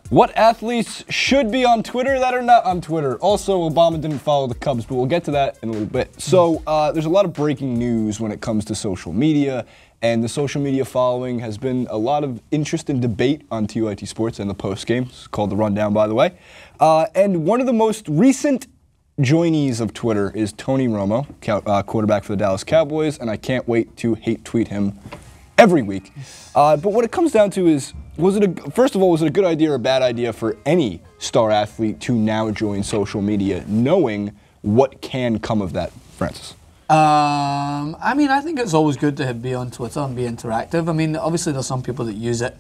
What athletes should be on Twitter that are not on Twitter? Also, Obama didn't follow the Cubs, but we'll get to that in a little bit. So there's a lot of breaking news when it comes to social media, and the social media following has been a lot of interest and debate on TYT Sports and the post game. It's called The Rundown, by the way. And one of the most recent joinees of Twitter is Tony Romo, quarterback for the Dallas Cowboys, and I can't wait to hate tweet him every week. But what it comes down to is, first of all, was it a good idea or a bad idea for any star athlete to now join social media, knowing what can come of that, Francis? I mean, I think it's always good to be on Twitter and be interactive. I mean, obviously there's some people that use it.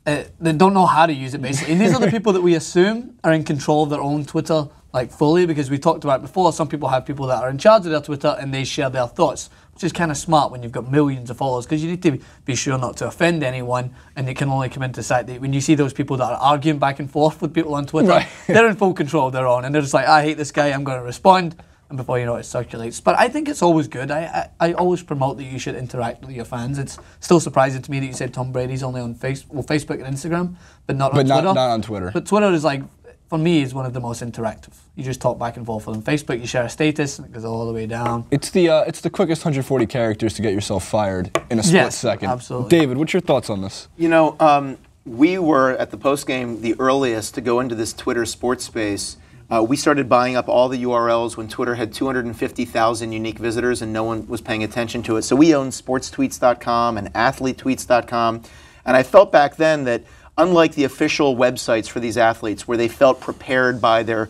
They don't know how to use it, basically. And these are the people that we assume are in control of their own Twitter, like fully, because we talked about it before. Some people have people that are in charge of their Twitter and they share their thoughts, which is kind of smart when you've got millions of followers, because you need to be sure not to offend anyone, and it can only come into sight that when you see those people that are arguing back and forth with people on Twitter, right, they're in full control of their own, and they're just like, I hate this guy, I'm going to respond, and before you know it circulates. But I think it's always good. I always promote that you should interact with your fans. It's still surprising to me that you said Tom Brady's only on Facebook and Instagram, but not on Twitter. Not on Twitter. But Twitter is like, for me, is one of the most interactive. You just talk back and forth on Facebook. You share a status, and it goes all the way down. It's the quickest 140 characters to get yourself fired in a split second. Absolutely. David, what's your thoughts on this? You know, we were at the post game the earliest to go into this Twitter sports space. We started buying up all the URLs when Twitter had 250,000 unique visitors and no one was paying attention to it. So we owned sportstweets.com and athletetweets.com, and I felt back then that, unlike the official websites for these athletes where they felt prepared by their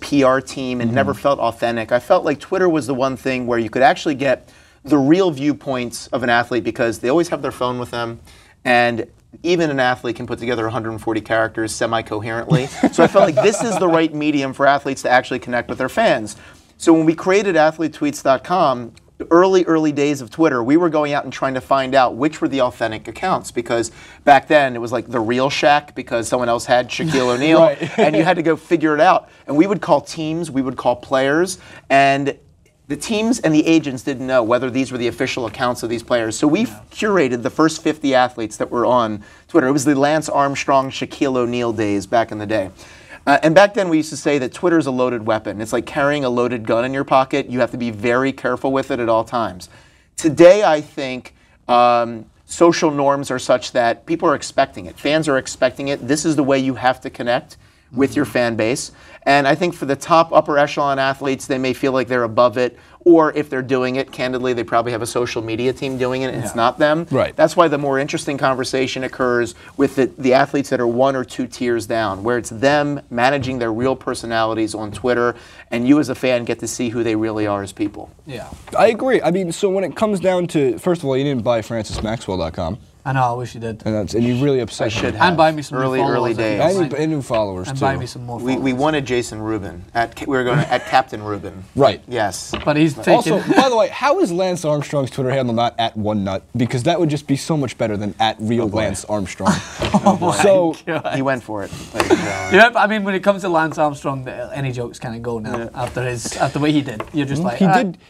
PR team and never felt authentic, I felt like Twitter was the one thing where you could actually get the real viewpoints of an athlete, because they always have their phone with them, and even an athlete can put together 140 characters semi-coherently. So I felt like this is the right medium for athletes to actually connect with their fans. So when we created athletetweets.com, early days of Twitter, we were going out and trying to find out which were the authentic accounts, because back then it was like the real Shaq because someone else had Shaquille O'Neal, right, and you had to go figure it out. And we would call teams, we would call players, and the teams and the agents didn't know whether these were the official accounts of these players. So we curated the first 50 athletes that were on Twitter. It was the Lance Armstrong, Shaquille O'Neal days back in the day. And back then we used to say that Twitter's a loaded weapon. It's like carrying a loaded gun in your pocket. You have to be very careful with it at all times. Today, I think social norms are such that people are expecting it. Fans are expecting it. This is the way you have to connect with your fan base. And I think for the top upper echelon athletes, they may feel like they're above it, or if they're doing it, candidly, they probably have a social media team doing it and it's not them. Right. That's why the more interesting conversation occurs with the athletes that are 1 or 2 tiers down, where it's them managing their real personalities on Twitter, and you as a fan get to see who they really are as people. Yeah. I agree. I mean, so when it comes down to, first of all, you didn't buy francismaxwell.com. I know, I wish you did. And you really upset me. I should have. And buy me some early days. And new followers, and too. buy me some more followers. We wanted Jason Rubin. We were going at Captain Rubin. Right. Yes. But he's taking... Also, by the way, how is Lance Armstrong's Twitter handle not @OneNut? Because that would just be so much better than @real Lance Armstrong. So he went for it. Yeah, but I mean, when it comes to Lance Armstrong, any jokes kind of go now after what he did. You're just like...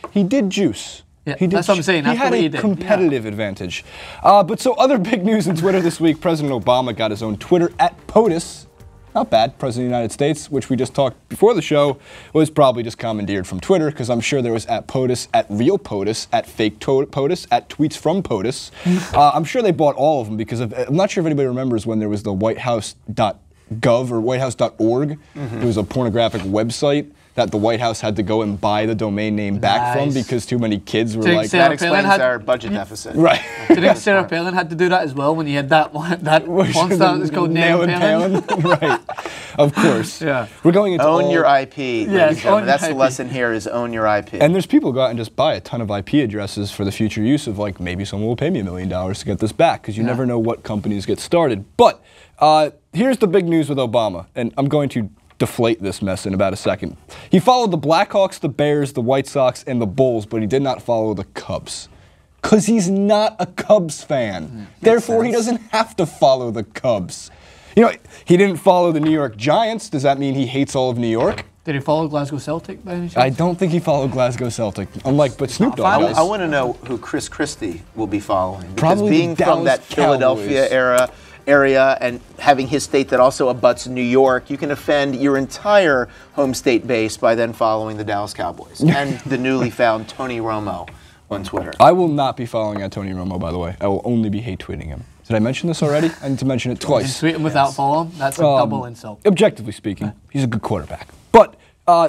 He did juice. Yeah, that's what I'm saying. He had a competitive advantage. But so other big news in Twitter this week, President Obama got his own Twitter @POTUS. Not bad. President of the United States, which we just talked before the show, was probably just commandeered from Twitter, because I'm sure there was @POTUS, @real POTUS, @fake POTUS, @tweets from POTUS. I'm sure they bought all of them, because I'm not sure if anybody remembers when there was the whitehouse.gov or whitehouse.org. It was a pornographic website that the White House had to go and buy the domain name back from because too many kids were like... That explains our budget deficit. Right. Do you think Sarah Palin had to do that as well when you had that monster that was called Nail and Palin? Right. Of course. Yeah. We're going into own your IP. Yes, that's the lesson here, is own your IP. And there's people go out and just buy a ton of IP addresses for the future use of, like, maybe someone will pay me $1 million to get this back, because you never know what companies get started. But here's the big news with Obama, and I'm going to deflate this mess in about a second. He followed the Blackhawks, the Bears, the White Sox, and the Bulls, but he did not follow the Cubs. Because he's not a Cubs fan. Therefore, he doesn't have to follow the Cubs. You know, he didn't follow the New York Giants. Does that mean he hates all of New York? Did he follow Glasgow Celtic by any chance? I don't think he followed Glasgow Celtic. But Snoop Dogg does. I want to know who Chris Christie will be following. Because Probably being from that Philadelphia era, area and having his state that also abuts New York, you can offend your entire home state base by then following the Dallas Cowboys and the newly found Tony Romo on Twitter. I will not be following Tony Romo, by the way. I will only be hate tweeting him. Did I mention this already? I need to mention it twice. Just tweet him without following. That's a double insult. Objectively speaking, he's a good quarterback. But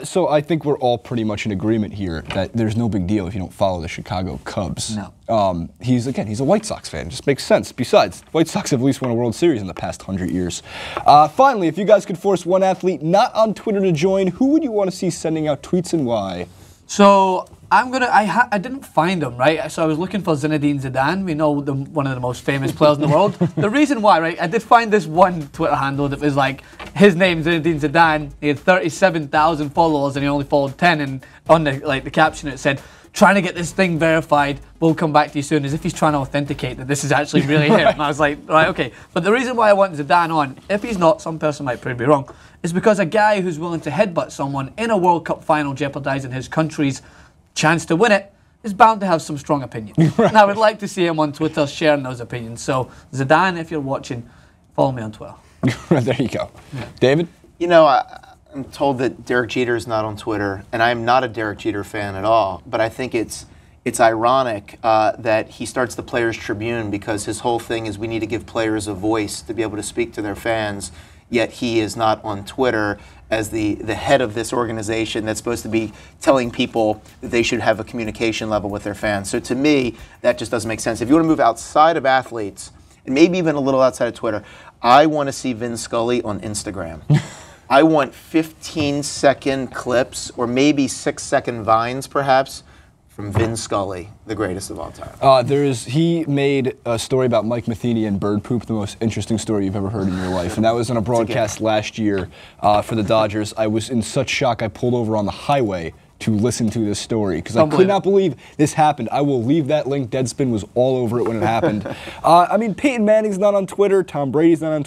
so I think we're all pretty much in agreement here that there's no big deal if you don't follow the Chicago Cubs. No. He's a White Sox fan. It just makes sense. Besides, White Sox have at least won a World Series in the past 100 years. Finally, if you guys could force one athlete not on Twitter to join, who would you want to see sending out tweets and why? So I didn't find him, right? So I was looking for Zinedine Zidane. We know one of the most famous players in the world. The reason why, right? I did find this one Twitter handle that was like his name, Zinedine Zidane. He had 37,000 followers and he only followed 10. And on the caption it said, "Trying to get this thing verified. We'll come back to you soon," as if he's trying to authenticate that this is actually really him. And I was like, right, okay. But the reason why I want Zidane on, if he's not, some person might prove me wrong, is because a guy who's willing to headbutt someone in a World Cup final, jeopardizing his country's chance to win it, is bound to have some strong opinions. And I would like to see him on Twitter sharing those opinions. So Zidane, if you're watching, follow me on Twitter. There you go. Yeah. David? You know, I'm told that Derek Jeter is not on Twitter, and I'm not a Derek Jeter fan at all, but I think it's ironic that he starts the Players Tribune because his whole thing is we need to give players a voice to be able to speak to their fans, yet he is not on Twitter as the head of this organization that's supposed to be telling people that they should have a communication level with their fans. So to me, that just doesn't make sense. If you want to move outside of athletes, and maybe even a little outside of Twitter, I want to see Vin Scully on Instagram. I want 15-second clips, or maybe 6-second vines, perhaps, from Vin Scully, the greatest of all time. He made a story about Mike Matheny and bird poop, the most interesting story you've ever heard in your life. And that was on a broadcast last year for the Dodgers. I was in such shock, I pulled over on the highway to listen to this story because I could not believe this happened. I will leave that link. Deadspin was all over it when it happened. I mean, Peyton Manning's not on Twitter. Tom Brady's not on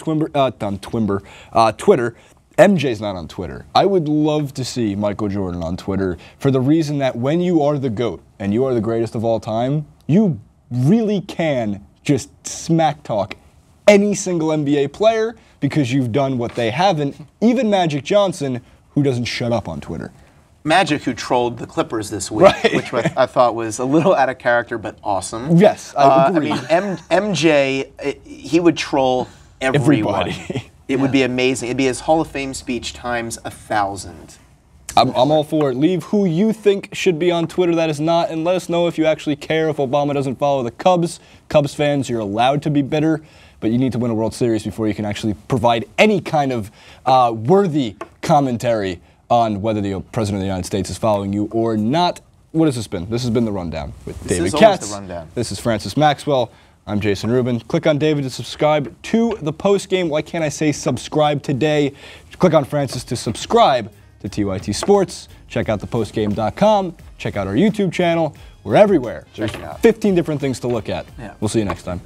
Twitter. MJ's not on Twitter. I would love to see Michael Jordan on Twitter for the reason that when you are the GOAT and you are the greatest of all time, you really can just smack talk any single NBA player because you've done what they haven't. Even Magic Johnson, who doesn't shut up on Twitter. Magic, who trolled the Clippers this week, which I thought was a little out of character, but awesome. Yes, I agree. I mean, MJ, he would troll everyone. Everybody. It would be amazing. It'd be his Hall of Fame speech times 1,000. I'm all for it. Leave who you think should be on Twitter that is not, and let us know if you actually care if Obama doesn't follow the Cubs. Cubs fans, you're allowed to be bitter, but you need to win a World Series before you can actually provide any kind of worthy commentary on whether the President of the United States is following you or not. What has this been? This has been The Rundown with David Katz. The Rundown. This is Francis Maxwell. I'm Jason Rubin. Click on David to subscribe to the postgame. Why can't I say subscribe today? Click on Francis to subscribe to TYT Sports. Check out thepostgame.com. Check out our YouTube channel. We're everywhere. There's 15 different things to look at. Yeah. We'll see you next time.